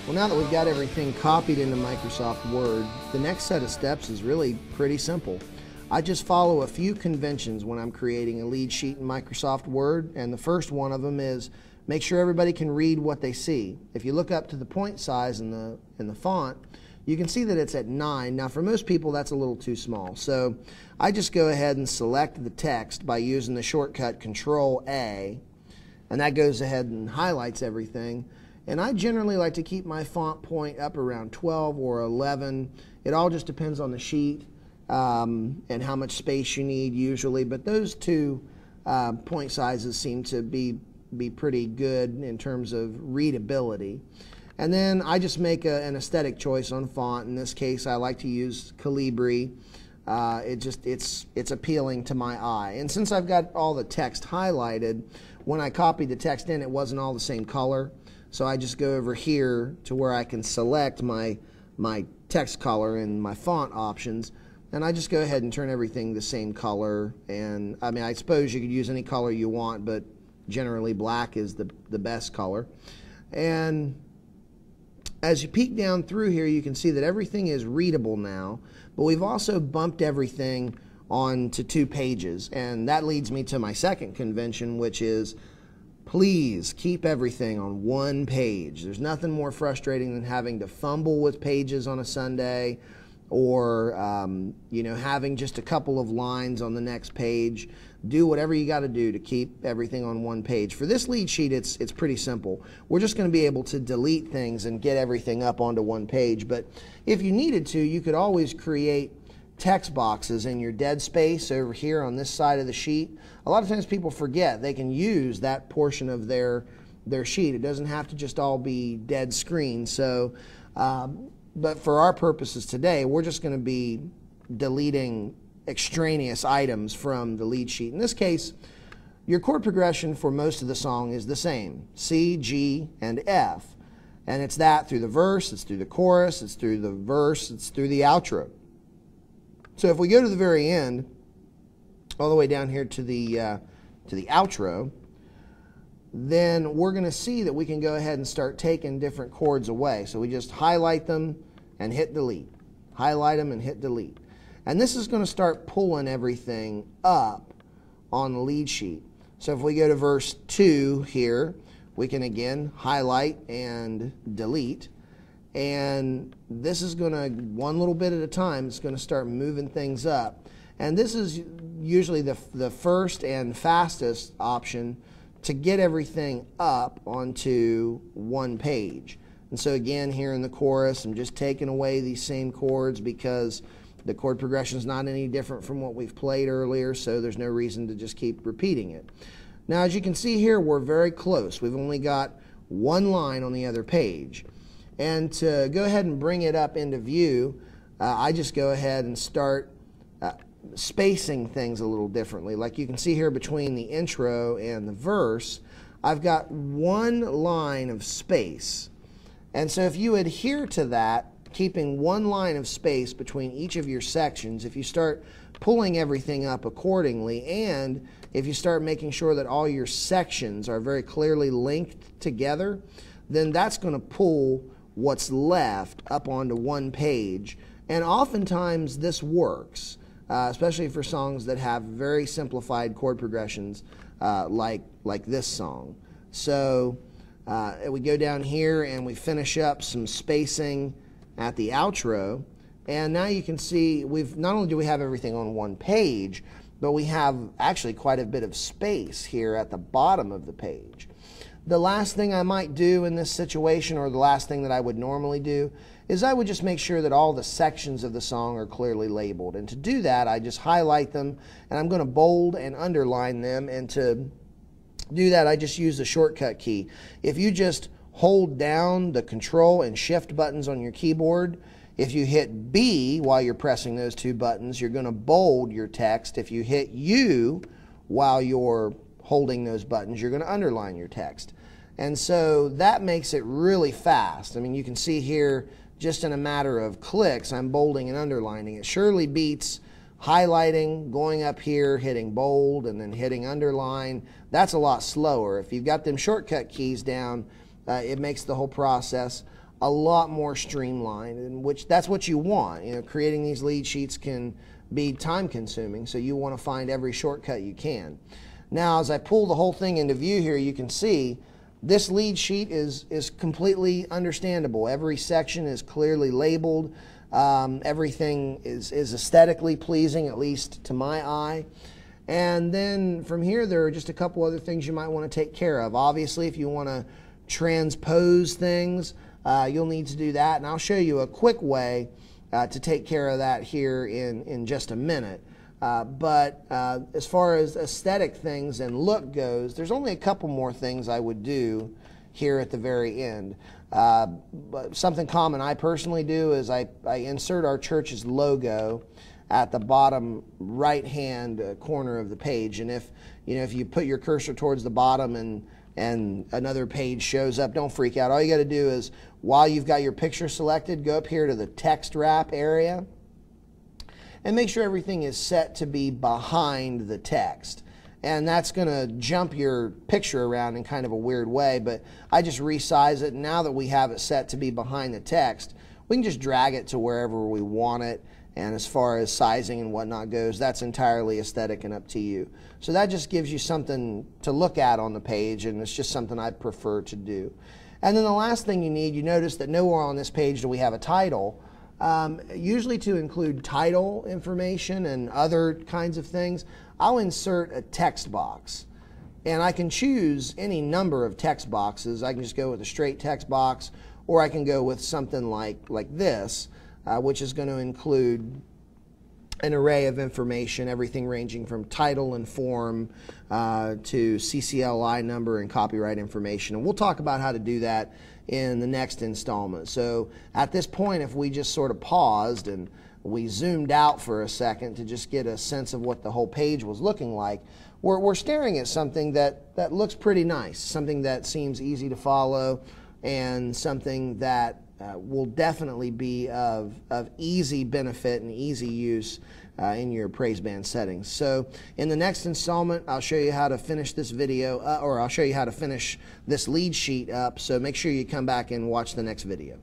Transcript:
Well, now that we've got everything copied into Microsoft Word, the next set of steps is really pretty simple. I just follow a few conventions when I'm creating a lead sheet in Microsoft Word, and the first one of them is make sure everybody can read what they see. If you look up to the point size in the font, you can see that it's at 9. Now for most people that's a little too small, so I just go ahead and select the text by using the shortcut Control-A, and that goes ahead and highlights everything. And I generally like to keep my font point up around 12 or 11. It all just depends on the sheet and how much space you need usually, but those two point sizes seem to be pretty good in terms of readability. And then I just make an aesthetic choice on font. In this case I like to use Calibri. It's appealing to my eye. And since I've got all the text highlighted, when I copied the text in it wasn't all the same color. So I just go over here to where I can select my text color and my font options, and I just go ahead and turn everything the same color. And I mean, I suppose you could use any color you want, but generally black is the best color. And as you peek down through here, you can see that everything is readable now, but we've also bumped everything onto 2 pages, and that leads me to my second convention, which is please keep everything on 1 page. There's nothing more frustrating than having to fumble with pages on a Sunday, or having just a couple of lines on the next page. Do whatever you got to do to keep everything on 1 page. For this lead sheet, it's pretty simple. We're just going to be able to delete things and get everything up onto 1 page. But if you needed to, you could always create text boxes in your dead space over here on this side of the sheet. A lot of times people forget they can use that portion of their sheet. It doesn't have to just all be dead screen. So, but for our purposes today, we're just going to be deleting extraneous items from the lead sheet. In this case, your chord progression for most of the song is the same: C, G, and F. And it's that through the verse, it's through the chorus, it's through the verse, it's through the outro. So if we go to the very end, all the way down here to the outro, then we're going to see that we can go ahead and start taking different chords away. So we just highlight them and hit delete. Highlight them and hit delete. And this is going to start pulling everything up on the lead sheet. So if we go to verse 2 here, we can again highlight and delete. And this is going to, one little bit at a time, it's going to start moving things up. And this is usually the first and fastest option to get everything up onto 1 page. And so again, here in the chorus, I'm just taking away these same chords because the chord progression is not any different from what we've played earlier, so there's no reason to just keep repeating it. Now, as you can see here, we're very close. We've only got 1 line on the other page. And to go ahead and bring it up into view, I just go ahead and start spacing things a little differently. Like you can see here between the intro and the verse, I've got 1 line of space. And so if you adhere to that, keeping 1 line of space between each of your sections, if you start pulling everything up accordingly, and if you start making sure that all your sections are very clearly linked together, then that's going to pull what's left up onto 1 page. And oftentimes this works, especially for songs that have very simplified chord progressions like this song. So we go down here and we finish up some spacing at the outro, and now you can see not only do we have everything on 1 page, but we have actually quite a bit of space here at the bottom of the page. The last thing I might do in this situation, or the last thing that I would normally do, is I would just make sure that all the sections of the song are clearly labeled. And to do that, I just highlight them, and I'm going to bold and underline them. And to do that, I just use the shortcut key. If you just hold down the Control and Shift buttons on your keyboard, if you hit B while you're pressing those 2 buttons, you're going to bold your text. If you hit U while you're holding those buttons, you're going to underline your text. And so that makes it really fast. I mean, you can see here, just in a matter of clicks, I'm bolding and underlining. It surely beats highlighting, going up here, hitting bold, and then hitting underline. That's a lot slower. If you've got them shortcut keys down, it makes the whole process a lot more streamlined, and which that's what you want. You know, creating these lead sheets can be time consuming, so you want to find every shortcut you can. Now, as I pull the whole thing into view here, you can see this lead sheet is completely understandable. Every section is clearly labeled. Everything is aesthetically pleasing, at least to my eye. And then from here, there are just a couple other things you might want to take care of. Obviously, if you want to transpose things, you'll need to do that, and I'll show you a quick way to take care of that here in just a minute. But as far as aesthetic things and look goes, there's only a couple more things I would do here at the very end. But something common I personally do is I insert our church's logo at the bottom right-hand corner of the page, and if you put your cursor towards the bottom and another page shows up, don't freak out. All you got to do is, while you've got your picture selected, go up here to the text wrap area and make sure everything is set to be behind the text. And that's going to jump your picture around in kind of a weird way, but I just resize it. Now that we have it set to be behind the text, we can just drag it to wherever we want it. And as far as sizing and whatnot goes, that's entirely aesthetic and up to you. So that just gives you something to look at on the page, and it's just something I prefer to do. And then the last thing you need, you notice that nowhere on this page do we have a title. Usually to include title information and other kinds of things, I'll insert a text box. And I can choose any number of text boxes. I can just go with a straight text box, or I can go with something like this, which is going to include an array of information, everything ranging from title and form to CCLI number and copyright information. And we'll talk about how to do that in the next installment. So at this point, if we just sort of paused and we zoomed out for a second to just get a sense of what the whole page was looking like, we're staring at something that looks pretty nice, something that seems easy to follow, and something that will definitely be of easy benefit and easy use in your praise band settings. So in the next installment, I'll show you how to finish this video, or I'll show you how to finish this lead sheet up. So make sure you come back and watch the next video.